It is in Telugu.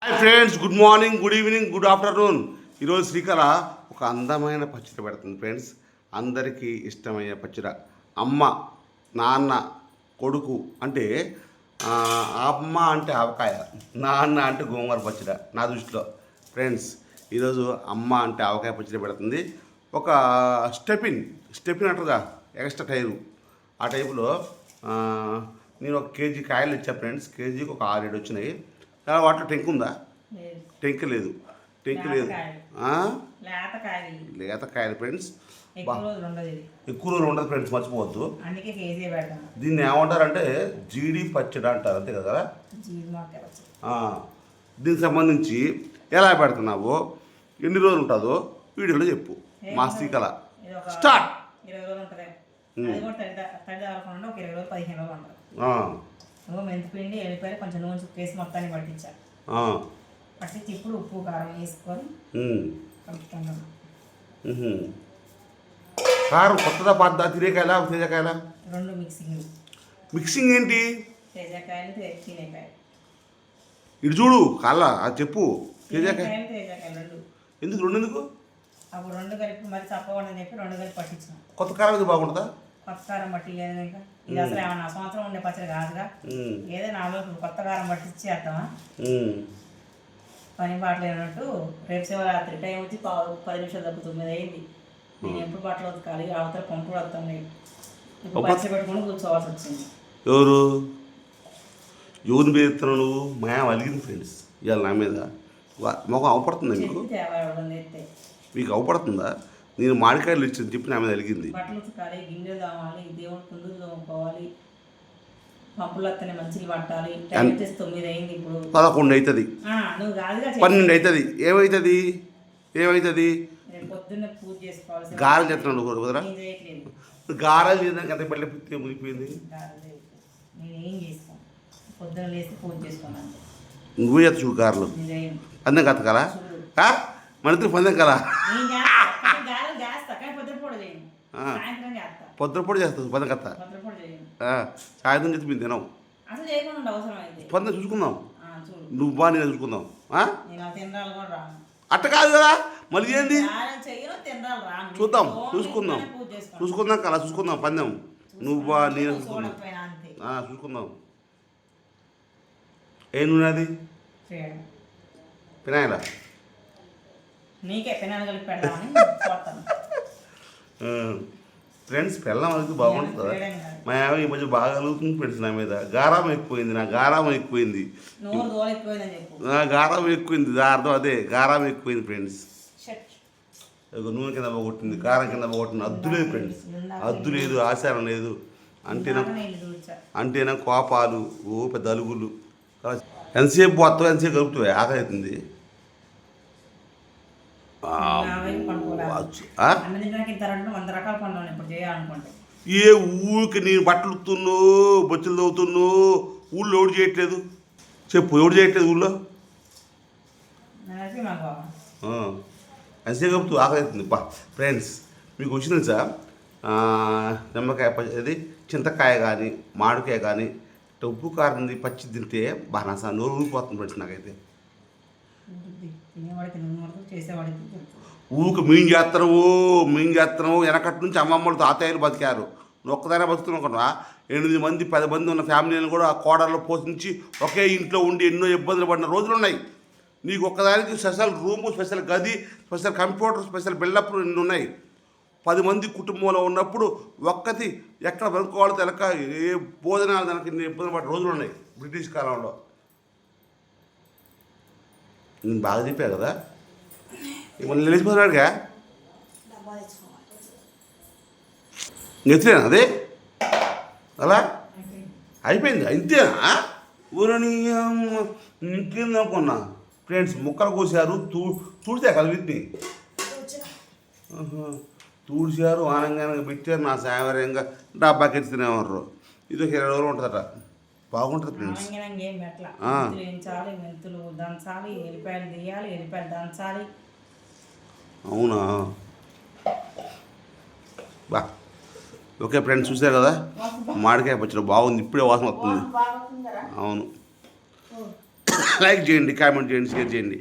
Hi friends, good morning, good evening, good afternoon. ఈరోజు శ్రీకళ ఒక అందమైన పచ్చడి పెడుతుంది ఫ్రెండ్స్. అందరికీ ఇష్టమయ్యే పచ్చడి. అమ్మ, నాన్న, కొడుకు అంటే అమ్మ అంటే ఆవకాయ, నాన్న అంటే గోంగూర పచ్చడి నా దృష్టిలో ఫ్రెండ్స్. ఈరోజు అమ్మ అంటే ఆవకాయ పచ్చడి పెడుతుంది. ఒక స్టెపిన్ అంటారుగా, ఎక్స్ట్రా టైరు, ఆ టైపులో నేను ఒక కేజీ కాయలు ఇచ్చా ఫ్రెండ్స్. కేజీకి ఒక 6-7 వచ్చినాయి. వాటిలో టెంక్ ఉందా? టెంక్ లేదు. లేత కాయలు ఫ్రెండ్స్. ఎక్కువ రోజులు ఉండదు ఫ్రెండ్స్, మర్చిపోవద్దు. దీన్ని ఏమంటారంటే జీడి పచ్చడి అంటారు, అంతే కదా. దీనికి సంబంధించి ఎలా పెడుతున్నావో, ఎన్ని రోజులు ఉంటుందో వీడియోలో చెప్పు. మా శ్రీకళ స్టార్ట్. మెంతిపిండి, ఎల్లిపాయలు, కొంచెం నూనె చుక్కేసి మొత్తాన్ని పట్టించాలి. పట్టించి ఇప్పుడు ఉప్పు కారం వేసుకొని కలుపుకుంటాం. కారం కొత్తదా పాతదా? తినేకాయలా తేజకాయలా? రెండు మిక్సింగ్ ఏంటి? తేజకాయలు తినేకాయలు. ఇటు చూడు కాళ్ళ, అది చెప్పు. తేజకాయలు రెండు. ఎందుకు రెండు? ఎందుకు అప్పుడు రెండు కలిపి మరి చప్పకుండా చెప్పి రెండు కలిపి పట్టించాం. కొత్త కారం ఇది బాగుంటుందా? కొత్త కారం పట్టి లేదు ఇంకా. ఇది అసలు ఏమన్నా సంవత్సరం ఉండే పచ్చడి కాదుగా. ఏదో 4 రోజులు కొత్త కారం పట్టించి చేద్దామా? పని పాటలు ఏమన్నట్టు రేపు శివరాత్రి టైం వచ్చి 10 నిమిషాలు తగ్గు 9 అయింది. నేను ఎప్పుడు బట్టలు ఉతకాలి, అవతల పంపులు వస్తాను. ఇప్పుడు పచ్చడి పెట్టుకుని కూర్చోవాల్సి వచ్చింది. ఎవరిని పేరుతున్నావు నువ్వు? మాయా అలిగింది ఫ్రెండ్స్ ఇవాళ నా మీద. మొఖం అవపడుతుందా మీకు? మీకు అవపడుతుందా? నేను మామిడికాయలు ఇచ్చింది చెప్పి నా మీద అలిగింది. బట్టలు ఉతకాలి, గిన్నెలు తోమాలి, దేవుడు కుందులు తోముకోవాలి, పంపులు వస్తేనే మంచిలు పట్టాలి. టైం వచ్చేసి 9 అయింది. ఇప్పుడు 11 అవుతుంది, 12 అవుతుంది. ఏమవుతుంది? పొద్దున్న పూజ చేసుకోవాలి. గారెలు చేస్తున్నాడు కుదరా? గారెలు చేయడానికి ఎంత పల్లె పుట్టి మునిగిపోయింది. నేను ఏం చేసుకోను, పొద్దున్న లేసి పూజ చేసుకున్నాను. నువ్వు చేస్తా చూడు గారెలు. పందెం కత్తకలా మన ఇద్దరు పందెం కదా. పొద్దుపూట చేస్తుంది పందెం కత్త. సాయంత్రం చెప్పి మేము తినాం. పందెం చూసుకుందాం. నువ్వు బా నేను చూసుకుందాం. అట్ట కాదు కదా, మళ్ళీ ఏంది చూద్దాం, చూసుకుందాం కదా, చూసుకుందాం పందెం. నువ్వు బా నేను చూసుకుందాం. ఏ నూనె అది? పినాయిలా? ఫ్రెండ్స్ పెళ్ళం అయితే బాగుంటుంది కదా. మా ఆమె ఈ మధ్య బాగా కలుగుతుంది ఫ్రెండ్స్ నా మీద. గారాం ఎక్కువైంది, నా గారాం ఎక్కువైంది, గారాం ఎక్కువైంది. అర్థం అదే, గారాం ఎక్కువైంది ఫ్రెండ్స్. నూనె కింద పోగొట్టింది, కారం కింద పోగొట్టింది. అద్దు లేదు ఫ్రెండ్స్, అద్దు లేదు, ఆచారం లేదు. అంటేనా కోపాలు, పెద్ద అలుగులు. ఎంతసేపు పోతావు, ఎంతసేపు కలుపుతావు, ఆకలి అవుతుంది. ఏ ఊరికి నేను బట్టలు ఉత్తున్నో, బొచ్చులు తవ్వుతున్నో, ఊళ్ళో ఎవడు చేయట్లేదు చెప్పు? ఎవడు చేయట్లేదు ఊళ్ళో? ఎంతసేపు కలుపుతూ ఆకలి అవుతుంది. ఫ్రెండ్స్ మీకు వచ్చింది సార్, నిమ్మకాయ అది చింతకాయ కానీ మామిడికాయ కానీ ఉప్పు కారం పచ్చి తింటే బాగా నోరు ఊరిపోతుంది ఫ్రెండ్స్. నాకైతే ఊరికి మేము చేస్తున్నాము. వెనకటి నుంచి అమ్మమ్మలు తాతయ్యలు బతికారు. నువ్వు ఒక్కదానే బతుకుతున్నావు అనుకున్నా. 8 మంది 10 మంది ఉన్న ఫ్యామిలీని కూడా ఆ కోడల్లో పోషించి ఒకే ఇంట్లో ఉండి ఎన్నో ఇబ్బందులు పడిన రోజులు ఉన్నాయి. నీకు ఒక్కదానికి స్పెషల్ రూము, స్పెషల్ గది, స్పెషల్ కంప్యూటర్, స్పెషల్ బిల్డప్ ఎన్ని ఉన్నాయి. 10 మంది కుటుంబంలో ఉన్నప్పుడు ఒక్కటి ఎక్కడ వెనుకోవాలో తెలక ఏ భోజనాలు దానికి ఇబ్బంది పడిన రోజులు ఉన్నాయి బ్రిటిష్ కాలంలో. నేను బాగా చెప్పా కదా. మళ్ళీ లేచిపోతున్నాడుగా ఎత్తినా అదే అలా అయిపోయింది. అంతేనా? ఊరని ఇంకేంది అనుకున్నా ఫ్రెండ్స్. ముక్కలు కోసారు, తుడితే కదా వీటిని తుడిచారు, ఆనందంగా పెట్టారు. నా సామర్యంగా డబ్బాకి ఎత్తుకునేవారు. ఇది ఒక 20 రోజులు ఉంటుందట. బాగుంటుంది ఫ్రెండ్స్. మెంతులు దంచాలి, ఎల్లిపాయలు తీయాలి, ఎల్లిపాయలు దంచాలి. అవునా? బా ఓకే ఫ్రెండ్స్, చూసారు కదా మామిడికాయ పచ్చడి బాగుంది. ఇప్పుడే వాసన వస్తుంది. అవును. లైక్ చేయండి, కామెంట్ చేయండి, షేర్ చేయండి.